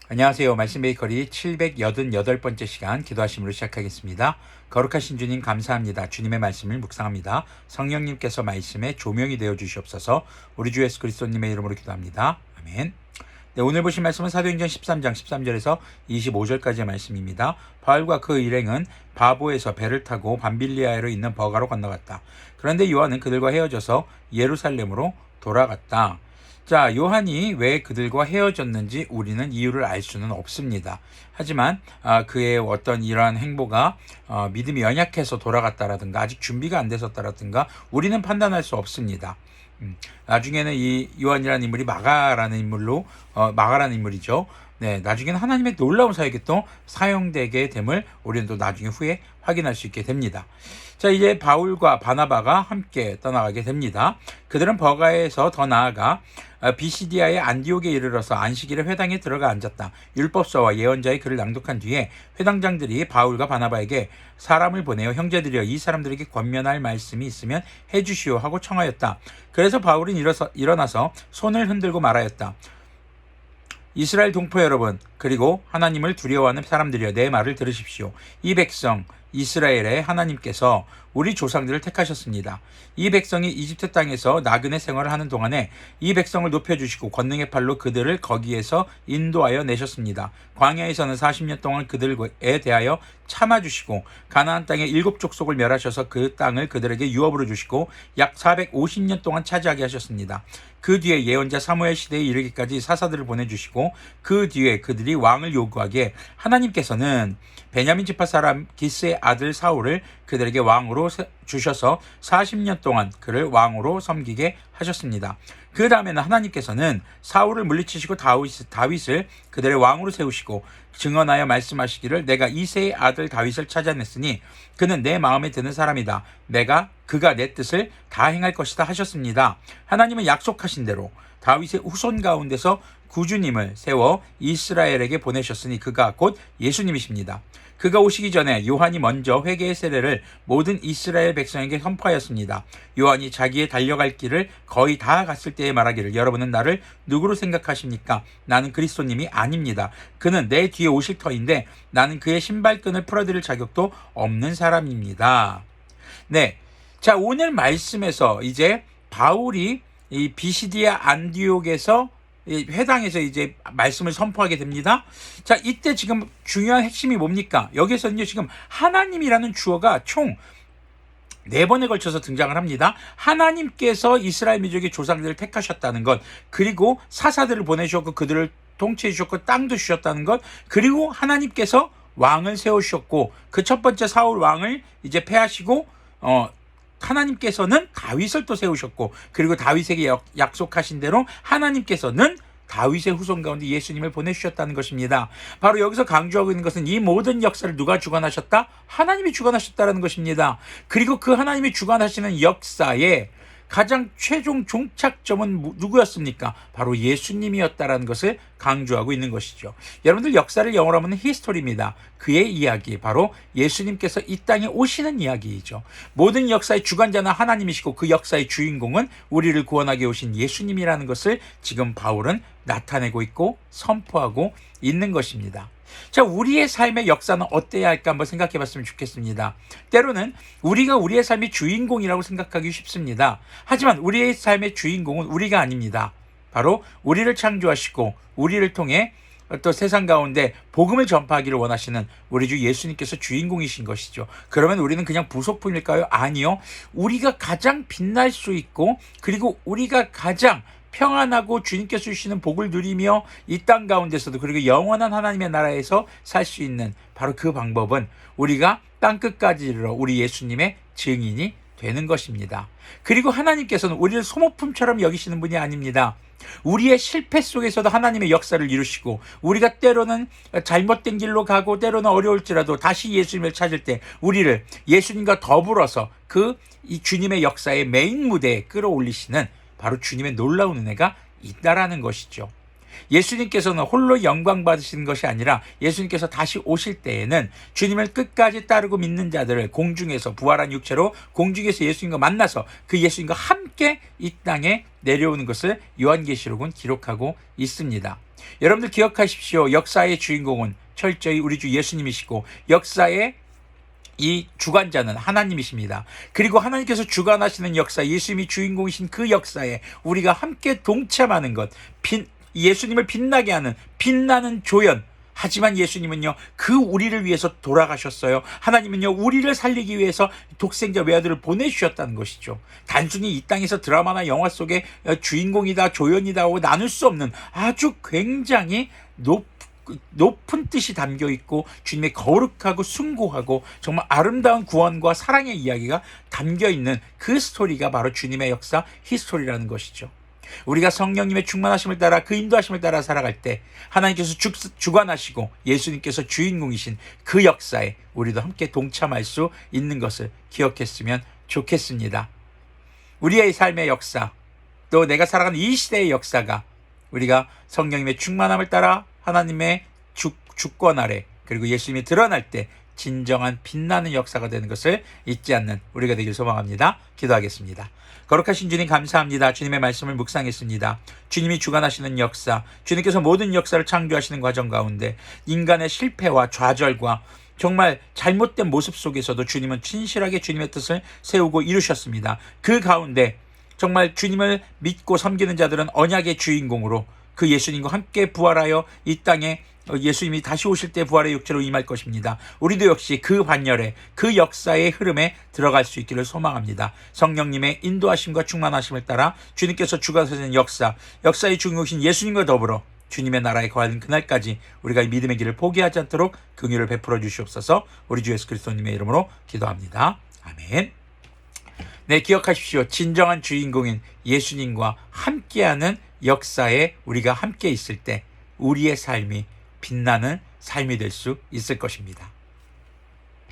안녕하세요. 말씀 베이커리 788번째 시간 기도하심으로 시작하겠습니다. 거룩하신 주님 감사합니다. 주님의 말씀을 묵상합니다. 성령님께서 말씀에 조명이 되어 주시옵소서. 우리 주 예수 그리스도님의 이름으로 기도합니다. 아멘. 네, 오늘 보신 말씀은 사도행전 13장 13절에서 25절까지의 말씀입니다. 바울과 그 일행은 바보에서 배를 타고 밤빌리아에로 있는 버가로 건너갔다. 그런데 요한은 그들과 헤어져서 예루살렘으로 돌아갔다. 자, 요한이 왜 그들과 헤어졌는지 우리는 이유를 알 수는 없습니다. 하지만 그의 어떤 이러한 행보가 믿음이 연약해서 돌아갔다라든가 아직 준비가 안 됐었다라든가 우리는 판단할 수 없습니다. 나중에는 이 요한이라는 인물이 마가라는 인물이죠. 네, 나중에는 하나님의 놀라운 사역에 또 사용되게 됨을 우리는 또 나중에 후에 확인할 수 있게 됩니다. 자, 이제 바울과 바나바가 함께 떠나가게 됩니다. 그들은 버가에서 더 나아가 비시디아의 안디옥에 이르러서 안식일에 회당에 들어가 앉았다. 율법서와 예언자의 글을 낭독한 뒤에 회당장들이 바울과 바나바에게 사람을 보내어 형제들이여 이 사람들에게 권면할 말씀이 있으면 해주시오 하고 청하였다. 그래서 바울은 일어나서 손을 흔들고 말하였다. 이스라엘 동포 여러분, 그리고 하나님을 두려워하는 사람들이여 내 말을 들으십시오. 이 백성 이스라엘의 하나님께서 우리 조상들을 택하셨습니다. 이 백성이 이집트 땅에서 나그네 생활을 하는 동안에 이 백성을 높여주시고 권능의 팔로 그들을 거기에서 인도하여 내셨습니다. 광야에서는 40년 동안 그들에 대하여 참아주시고 가나안 땅의 7족속을 멸하셔서 그 땅을 그들에게 유업으로 주시고 약 450년 동안 차지하게 하셨습니다. 그 뒤에 예언자 사무엘 시대에 이르기까지 사사들을 보내주시고 그 뒤에 그들이 왕을 요구하기에 하나님께서는 베냐민 지파 사람 기스의 아들 사울을 그들에게 왕으로 주셔서 40년 동안 그를 왕으로 섬기게 하셨습니다. 그 다음에는 하나님께서는 사울을 물리치시고 다윗을 그들의 왕으로 세우시고 증언하여 말씀하시기를 내가 이새의 아들 다윗을 찾아냈으니 그는 내 마음에 드는 사람이다. 그가 내 뜻을 다 행할 것이다 하셨습니다. 하나님은 약속하신 대로 다윗의 후손 가운데서 구주님을 세워 이스라엘에게 보내셨으니 그가 곧 예수님이십니다. 그가 오시기 전에 요한이 먼저 회개의 세례를 모든 이스라엘 백성에게 선포하였습니다. 요한이 자기의 달려갈 길을 거의 다 갔을 때에 말하기를 여러분은 나를 누구로 생각하십니까? 나는 그리스도님이 아닙니다. 그는 내 뒤에 오실 터인데 나는 그의 신발끈을 풀어드릴 자격도 없는 사람입니다. 네, 자, 오늘 말씀에서 이제 바울이 이 비시디아 안디옥에서 회당에서 이제 말씀을 선포하게 됩니다. 자, 이때 지금 중요한 핵심이 뭡니까? 여기서는요, 지금 하나님이라는 주어가 총 4번에 걸쳐서 등장을 합니다. 하나님께서 이스라엘 민족의 조상들을 택하셨다는 것, 그리고 사사들을 보내주셨고 그들을 통치해 주셨고 땅도 주셨다는 것, 그리고 하나님께서 왕을 세우셨고 그 첫 번째 사울 왕을 이제 패하시고 하나님께서는 다윗을 또 세우셨고 그리고 다윗에게 약속하신 대로 하나님께서는 다윗의 후손 가운데 예수님을 보내주셨다는 것입니다. 바로 여기서 강조하고 있는 것은 이 모든 역사를 누가 주관하셨다? 하나님이 주관하셨다는 것입니다. 그리고 그 하나님이 주관하시는 역사에 가장 최종 종착점은 누구였습니까? 바로 예수님이었다라는 것을 강조하고 있는 것이죠. 여러분들 역사를 영어로 하면 히스토리입니다. 그의 이야기, 바로 예수님께서 이 땅에 오시는 이야기이죠. 모든 역사의 주관자는 하나님이시고 그 역사의 주인공은 우리를 구원하게 오신 예수님이라는 것을 지금 바울은 나타내고 있고 선포하고 있는 것입니다. 자, 우리의 삶의 역사는 어때야 할까 한번 생각해 봤으면 좋겠습니다. 때로는 우리가 우리의 삶의 주인공이라고 생각하기 쉽습니다. 하지만 우리의 삶의 주인공은 우리가 아닙니다. 바로 우리를 창조하시고 우리를 통해 또 세상 가운데 복음을 전파하기를 원하시는 우리 주 예수님께서 주인공이신 것이죠. 그러면 우리는 그냥 부속품일까요? 아니요. 우리가 가장 빛날 수 있고 그리고 우리가 가장 평안하고 주님께서 주시는 복을 누리며 이 땅 가운데서도 그리고 영원한 하나님의 나라에서 살 수 있는 바로 그 방법은 우리가 땅끝까지 이르러 우리 예수님의 증인이 되는 것입니다. 그리고 하나님께서는 우리를 소모품처럼 여기시는 분이 아닙니다. 우리의 실패 속에서도 하나님의 역사를 이루시고 우리가 때로는 잘못된 길로 가고 때로는 어려울지라도 다시 예수님을 찾을 때 우리를 예수님과 더불어서 이 주님의 역사의 메인 무대에 끌어올리시는 바로 주님의 놀라운 은혜가 있다라는 것이죠. 예수님께서는 홀로 영광 받으시는 것이 아니라 예수님께서 다시 오실 때에는 주님을 끝까지 따르고 믿는 자들을 공중에서 부활한 육체로 공중에서 예수님과 만나서 그 예수님과 함께 이 땅에 내려오는 것을 요한계시록은 기록하고 있습니다. 여러분들 기억하십시오. 역사의 주인공은 철저히 우리 주 예수님이시고 역사의 이 주관자는 하나님이십니다. 그리고 하나님께서 주관하시는 역사, 예수님이 주인공이신 그 역사에 우리가 함께 동참하는 것, 예수님을 빛나게 하는 빛나는 조연. 하지만 예수님은요, 그 우리를 위해서 돌아가셨어요. 하나님은요, 우리를 살리기 위해서 독생자 외아들을 보내주셨다는 것이죠. 단순히 이 땅에서 드라마나 영화 속의 주인공이다, 조연이다 하고 나눌 수 없는 아주 굉장히 높은 뜻이 담겨 있고 주님의 거룩하고 숭고하고 정말 아름다운 구원과 사랑의 이야기가 담겨 있는 그 스토리가 바로 주님의 역사 히스토리라는 것이죠. 우리가 성령님의 충만하심을 따라 그 인도하심을 따라 살아갈 때 하나님께서 주관하시고 예수님께서 주인공이신 그 역사에 우리도 함께 동참할 수 있는 것을 기억했으면 좋겠습니다. 우리의 삶의 역사, 또 내가 살아가는 이 시대의 역사가 우리가 성령님의 충만함을 따라 하나님의 주권 아래 그리고 예수님이 드러날 때 진정한 빛나는 역사가 되는 것을 잊지 않는 우리가 되길 소망합니다. 기도하겠습니다. 거룩하신 주님 감사합니다. 주님의 말씀을 묵상했습니다. 주님이 주관하시는 역사, 주님께서 모든 역사를 창조하시는 과정 가운데 인간의 실패와 좌절과 정말 잘못된 모습 속에서도 주님은 진실하게 주님의 뜻을 세우고 이루셨습니다. 그 가운데 정말 주님을 믿고 섬기는 자들은 언약의 주인공으로 그 예수님과 함께 부활하여 이 땅에 예수님이 다시 오실 때 부활의 육체로 임할 것입니다. 우리도 역시 그 반열에 그 역사의 흐름에 들어갈 수 있기를 소망합니다. 성령님의 인도하심과 충만하심을 따라 주님께서 주관하시는 역사의 주인공이신 예수님과 더불어 주님의 나라에 거하는 그날까지 우리가 이 믿음의 길을 포기하지 않도록 긍휼을 베풀어 주시옵소서. 우리 주 예수 그리스도님의 이름으로 기도합니다. 아멘. 네, 기억하십시오. 진정한 주인공인 예수님과 함께하는 역사에 우리가 함께 있을 때 우리의 삶이 빛나는 삶이 될 수 있을 것입니다.